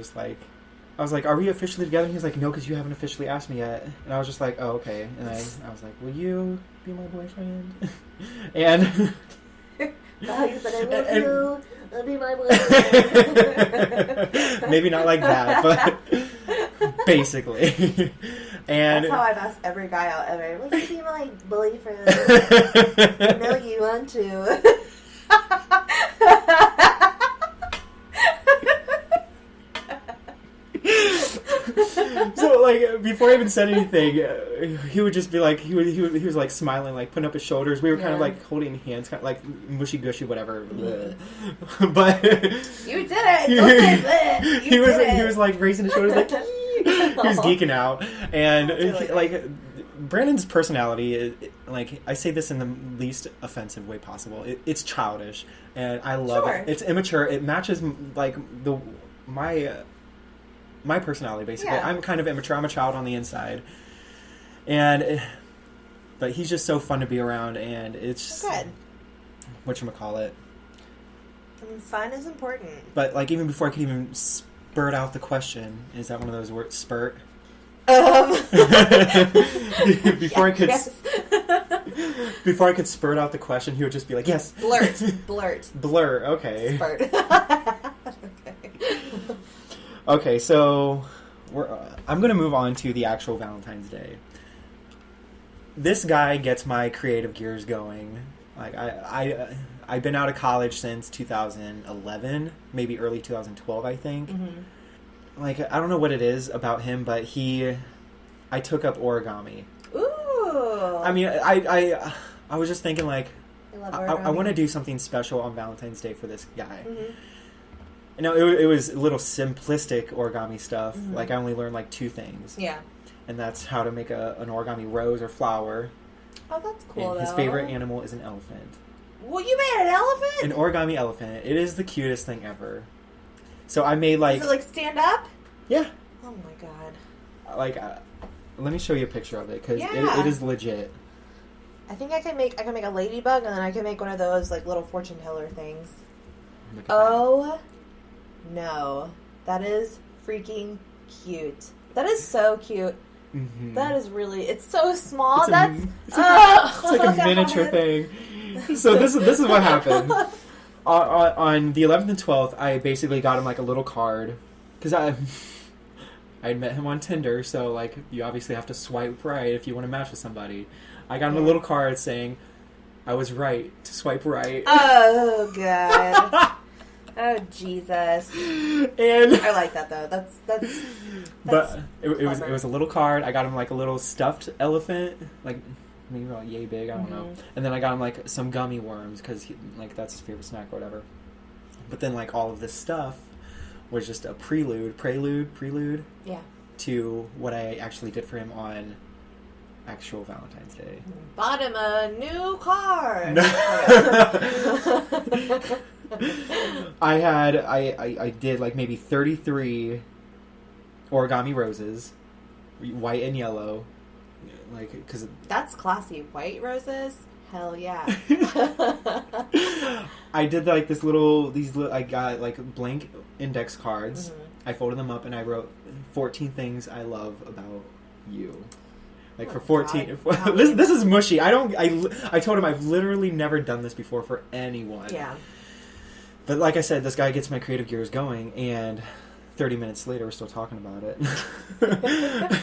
just like, I was like, are we officially together? And he's like, no, because you haven't officially asked me yet. And I was just like, oh, okay. And I was like, will you be my boyfriend? And oh, you said I love you. I'll be my boyfriend. Maybe not like that, but basically. And that's how I've asked every guy out ever. Will you be my boyfriend? I know you want to. So like before I even said anything, he would just be like he was like smiling, like putting up his shoulders. We were kind of like holding hands, kind of like mushy gushy, whatever. But you did it. He was like raising his shoulders, like he was geeking out, and really like Brandon's personality is like, I say this in the least offensive way possible. It's childish, and I love it. It's immature. It matches like my personality, basically. Yeah. I'm kind of immature. I'm a child on the inside. But he's just so fun to be around, and it's... Good. Whatchamacallit. Fun is important. But, like, even before I could even spurt out the question, is that one of those words? Spurt? Before I could spurt out the question, he would just be like, yes. Blurt. Blur, okay. Spurt. Okay, so I'm going to move on to the actual Valentine's Day. This guy gets my creative gears going. Like I've been out of college since 2011, maybe early 2012, I think. Mm-hmm. Like, I don't know what it is about him, but I took up origami. Ooh. I mean, I was just thinking, like, I want to do something special on Valentine's Day for this guy. Mm-hmm. No, it was a little simplistic origami stuff. Mm-hmm. Like, I only learned, like, 2 things. Yeah. And that's how to make an origami rose or flower. Oh, that's cool, and his favorite animal is an elephant. Well, you made an elephant? An origami elephant. It is the cutest thing ever. So I made, like... Does it, like, stand up? Yeah. Oh, my God. Like, let me show you a picture of it, because it is legit. I think I can make a ladybug, and then I can make one of those, like, little fortune teller things. Oh... No, that is freaking cute. That is so cute. Mm-hmm. That is really, it's so small. It's like a miniature thing. So this is what happened. On the 11th and 12th, I basically got him like a little card. Because I had met him on Tinder, so like you obviously have to swipe right if you want to match with somebody. I got him a little card saying, I was right to swipe right. Oh, God. Oh, Jesus. And I like that, though. That's but it was a little card. I got him like a little stuffed elephant, like maybe about yay big, I don't know. And then I got him like some gummy worms because like that's his favorite snack or whatever. But then like all of this stuff was just a prelude, yeah, to what I actually did for him on actual Valentine's Day. Bought him a new car. I did like maybe 33 origami roses, white and yellow, like because that's classy. White roses, hell yeah. I did like I got like blank index cards. Mm-hmm. I folded them up and I wrote 14 things I love about you. Like for 14, this is mushy. I told him I've literally never done this before for anyone. Yeah. But like I said, this guy gets my creative gears going, and 30 minutes later, we're still talking about it.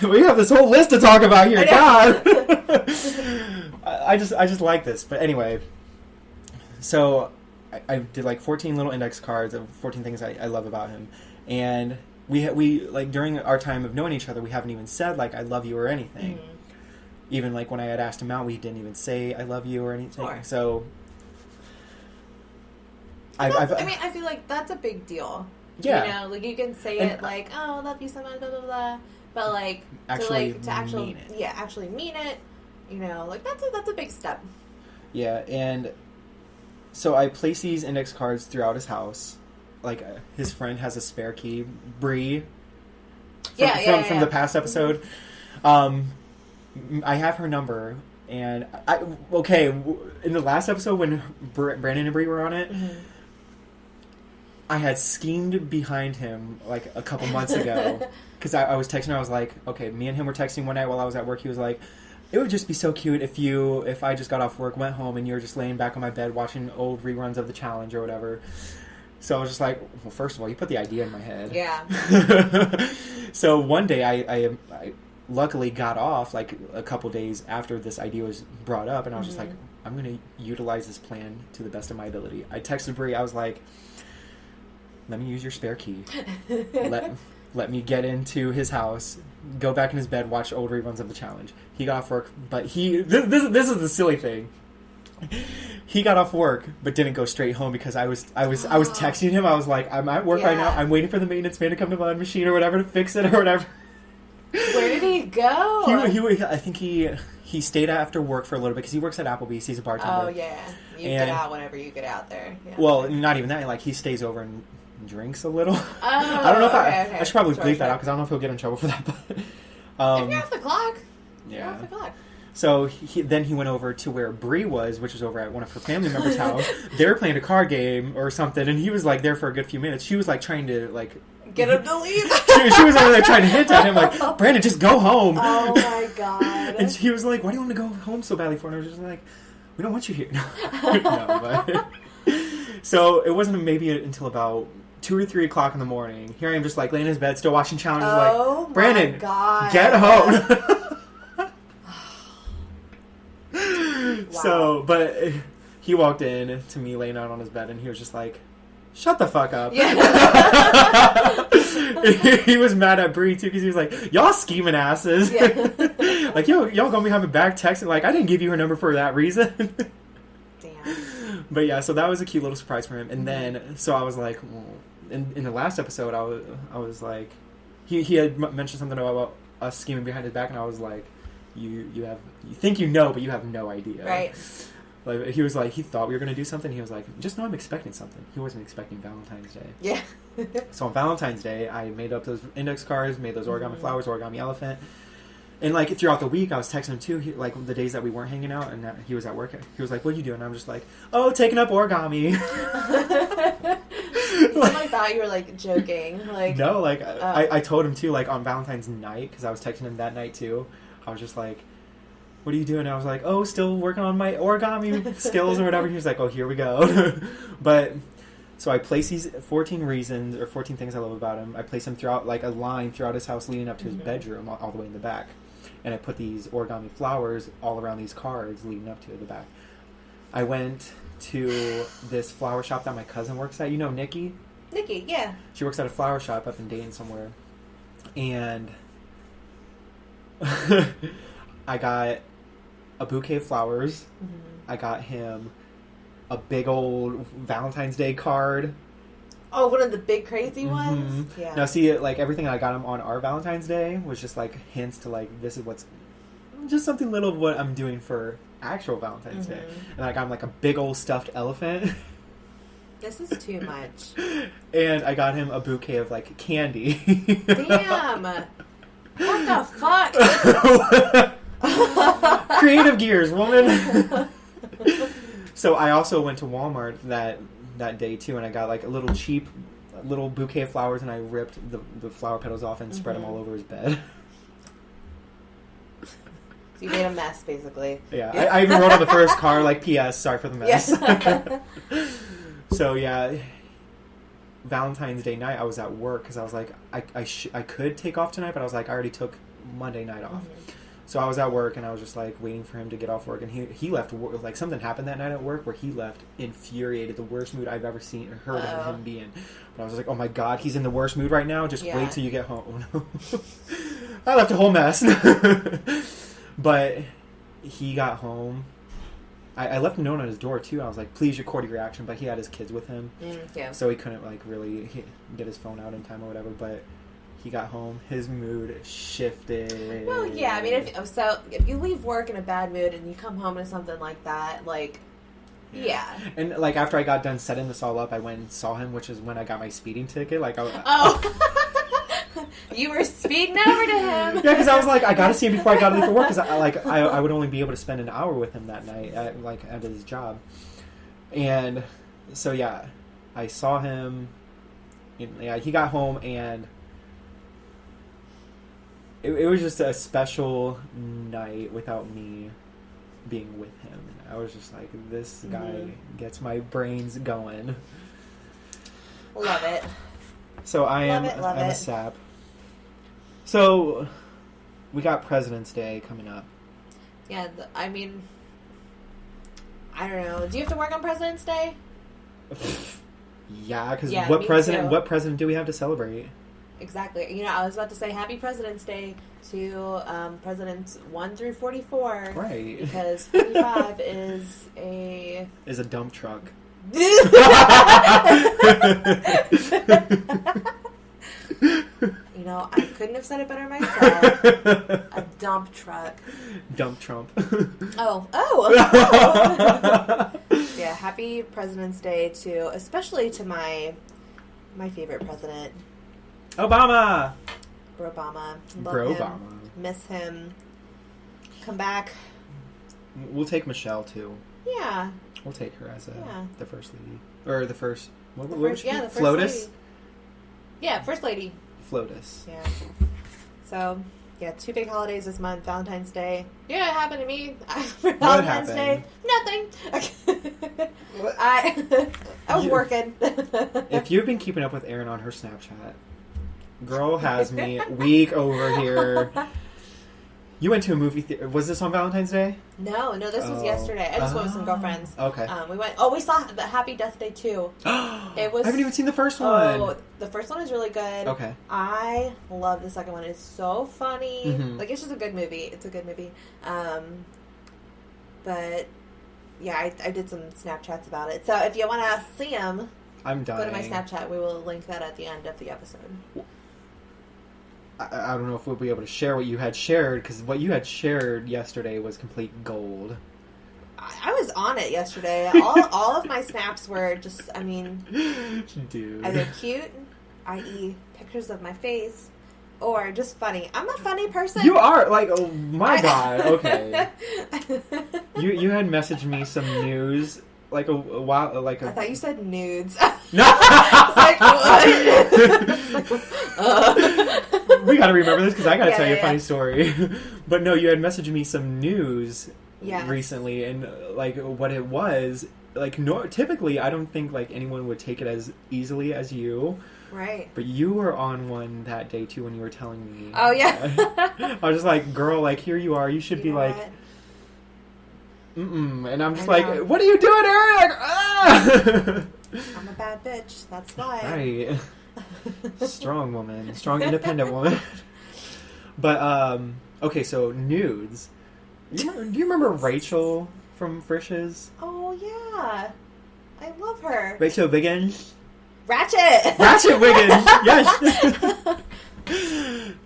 We have this whole list to talk about here. God, I just like this. But anyway, so I did like 14 little index cards of 14 things I love about him, and we like during our time of knowing each other, we haven't even said like I love you or anything. Mm-hmm. Even like when I had asked him out, we didn't even say I love you or anything. Sure. So. I feel like that's a big deal. Yeah. You know, like you can say it like, oh, I love you so much, blah, blah, blah. But like, actually mean it. Yeah, actually mean it. You know, like that's a big step. Yeah, and so I place these index cards throughout his house. Like his friend has a spare key, Bree. From the past episode. I have her number. And in the last episode when Brandon and Bree were on it, mm-hmm. I had schemed behind him like a couple months ago because I was texting. I was like, okay, me and him were texting one night while I was at work. He was like, it would just be so cute if I just got off work, went home, and you were just laying back on my bed watching old reruns of The Challenge or whatever. So I was just like, well, first of all, you put the idea in my head. Yeah. So one day I luckily got off like a couple days after this idea was brought up, and I was just like, I'm going to utilize this plan to the best of my ability. I texted Brie. I was like, let me use your spare key. Let me get into his house, go back in his bed, watch old reruns of The Challenge. He got off work, but this is the silly thing. He got off work, but didn't go straight home because I was texting him. I was like, I'm at work right now. I'm waiting for the maintenance man to come to my machine or whatever to fix it or whatever. Where did he go? I think he stayed after work for a little bit because he works at Applebee's. He's a bartender. Oh yeah, get out whenever you get out there. Yeah. Well, not even that. Like he stays over and drinks a little. Oh, I don't know if okay. I should probably bleep that out because I don't know if he'll get in trouble for that. But if you're off the clock, yeah. you're off the clock. So then he went over to where Brie was, which was over at one of her family members' house. They were playing a card game or something, and he was like there for a good few minutes. She was like trying to like get him to leave. she was over there trying to hint at him like, Brandon, just go home. Oh my god! And he was like, why do you want to go home so badly for? And I was just like, we don't want you here. No, but so it wasn't maybe until about 2 or 3 o'clock in the morning. Here I am, just like laying in his bed, still watching challenges. Like, Brandon, get home. Wow. So, but he walked in to me laying out on his bed, and he was just like, shut the fuck up. Yeah. He was mad at Brie, too, because he was like, y'all scheming asses. Yeah. Like, y'all gonna be having back texting. Like, I didn't give you her number for that reason. Damn. But yeah, so that was a cute little surprise for him. And then, so I was like, well, in the last episode, I was like, he had mentioned something about us scheming behind his back, and I was like, you think you know, but you have no idea. Right. Like he was like, he thought we were gonna do something. He was like, just know I'm expecting something. He wasn't expecting Valentine's Day. Yeah. So on Valentine's Day, I made up those index cards, made those origami flowers, origami elephant, and like throughout the week, I was texting him too. Like the days that we weren't hanging out, and he was at work. He was like, "What are you doing?" And I'm just like, "Oh, taking up origami." I thought you were like joking. Like no, like I told him too. Like on Valentine's night, because I was texting him that night too. I was just like, what are you doing? And I was like, oh, still working on my origami skills or whatever. He was like, oh, here we go. But so I placed these 14 reasons or 14 things I love about him. I placed them throughout like a line throughout his house leading up to his bedroom all the way in the back. And I put these origami flowers all around these cards leading up to the back. I went to this flower shop that my cousin works at. You know Nikki? Nikki, yeah. She works at a flower shop up in Dayton somewhere. And I got a bouquet of flowers. I got him a big old Valentine's Day card. Oh, one of the big crazy ones? Yeah. Now, see, like, everything I got him on our Valentine's Day was just, like, hints to, like, this is what's... Just something little of what I'm doing for actual Valentine's Day. And I got him, like, a big old stuffed elephant. This is too much. And I got him a bouquet of, like, candy. Damn! What the fuck? Creative gears, woman. So I also went to Walmart that day too, and I got like a little cheap little bouquet of flowers, and I ripped the flower petals off and spread them all over his bed. So you made a mess, basically. Yeah, I even wrote on the first card like, "P.S. Sorry for the mess." Yes. So yeah, Valentine's Day night I was at work because I was like, I could take off tonight, but I was like, I already took Monday night off. So I was at work, and I was just, like, waiting for him to get off work. And he left work. Like, something happened that night at work where he left infuriated, the worst mood I've ever seen or heard of him be in. But I was like, oh, my God, he's in the worst mood right now? Just wait till you get home. I left a whole mess. But he got home. I left a note on his door, too. I was like, please record your reaction. But he had his kids with him. So he couldn't, like, really get his phone out in time or whatever. But... he got home, his mood shifted. Well, yeah, I mean, if you leave work in a bad mood and you come home to something like that, like, yeah. And, like, after I got done setting this all up, I went and saw him, which is when I got my speeding ticket. Like, You were speeding over to him. Yeah, because I was like, I gotta see him before I gotta leave for work, because I would only be able to spend an hour with him that night, at his job. And so, yeah, I saw him. yeah, he got home and it was just a special night without me being with him. And I was just like, this guy gets my brains going. Love it. So I'm a sap. So we got President's Day coming up. Yeah, I mean, I don't know. Do you have to work on President's Day? Yeah, because what president do we have to celebrate? Exactly. You know, I was about to say Happy President's Day to Presidents 1 through 44. Right. Because 45 is a dump truck. You know, I couldn't have said it better myself. A dump truck. Dump Trump. Oh. Yeah, happy President's Day to, especially to my favorite president. Obama. Bro Obama. Bro Love him. Obama. Miss him. Come back. We'll take Michelle too. Yeah. We'll take her as the first lady. Or the first... the first Flotus? lady. Yeah, first lady. Flotus. Yeah. So, yeah, 2 big holidays this month. Valentine's Day. Yeah, it happened to me. For Valentine's Day. Nothing. I was working. If you've been keeping up with Erin on her Snapchat, girl has me weak over here. You went to a movie theater. Was this on Valentine's Day? No, this was yesterday. I just went with some girlfriends. Okay. We saw the Happy Death Day 2. It was. I haven't even seen the first one. Oh, the first one is really good. Okay. I love the second one. It's so funny. Mm-hmm. Like, it's just a good movie. It's a good movie. But yeah, I did some Snapchats about it. So if you want to see them, I'm dying. go to my Snapchat. We will link that at the end of the episode. I don't know if we'll be able to share what you had shared, because what you had shared yesterday was complete gold. I was on it yesterday. all of my snaps were just, I mean, dude, either cute, i.e. pictures of my face, or just funny. I'm a funny person. You are, like, oh my god, okay. You had messaged me some news, like a while, like a... I thought you said nudes. No! We gotta remember this, because I gotta tell you a funny story. But no, you had messaged me some news recently, and like what it was, like typically I don't think like anyone would take it as easily as you. Right. But you were on one that day too when you were telling me. Oh yeah. I was just like, girl, like here you are. You should be like, and I'm just like, what are you doing, Erin? Like, ah! I'm a bad bitch. That's why. Right. Strong woman. Strong, independent woman. But, okay, so nudes. Do you remember Rachel from Frisch's? Oh, yeah. I love her. Rachel Wiggins? Ratchet Wiggins! Yes!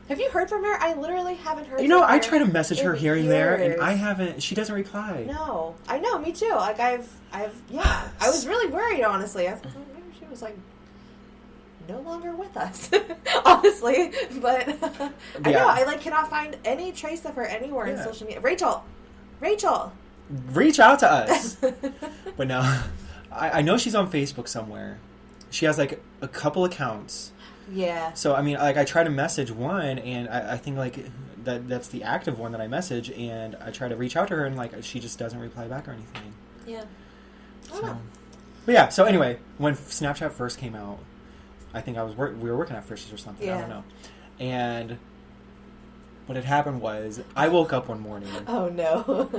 Have you heard from her? I literally haven't heard from her. You know, I try to message her here and there, and years. I haven't... She doesn't reply. No. I know, me too. Like, I was really worried, honestly. I was like, maybe she was, like, no longer with us. Honestly. But, I know, I, like, cannot find any trace of her anywhere in social media. Rachel! Reach out to us! But no, I know she's on Facebook somewhere. She has, like, a couple accounts. Yeah. So, I mean, like, I try to message one, and I think, like, that's the active one that I message, and I try to reach out to her, and, like, she just doesn't reply back or anything. Yeah. I don't know. But yeah, so anyway, when Snapchat first came out, I think we were working at Frisch's or something, I don't know. And what had happened was, I woke up one morning. Oh, no.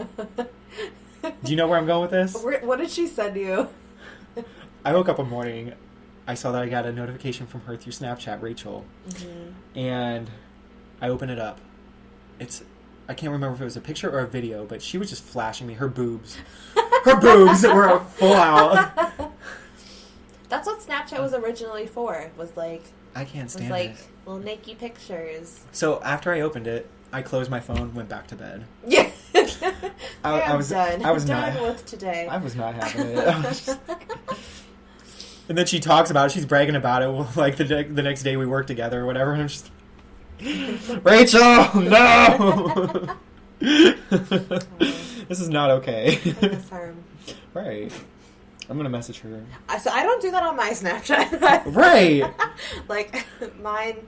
Do you know where I'm going with this? What did she send you? I woke up one morning, I saw that I got a notification from her through Snapchat, Rachel, and I opened it up. I can't remember if it was a picture or a video, but she was just flashing me her boobs. Her boobs were full out. That's what Snapchat was originally for. Was like I can't stand it. Little naked pictures. So after I opened it, I closed my phone, went back to bed. Yeah. I was done. I was done with today. I was not having it. I was just like... And then she talks about it. She's bragging about it. Like the next day we work together or whatever. And I'm just, Rachel, no. This is not okay. I miss her. Right. I'm going to message her. So I don't do that on my Snapchat. Right. Like, mine,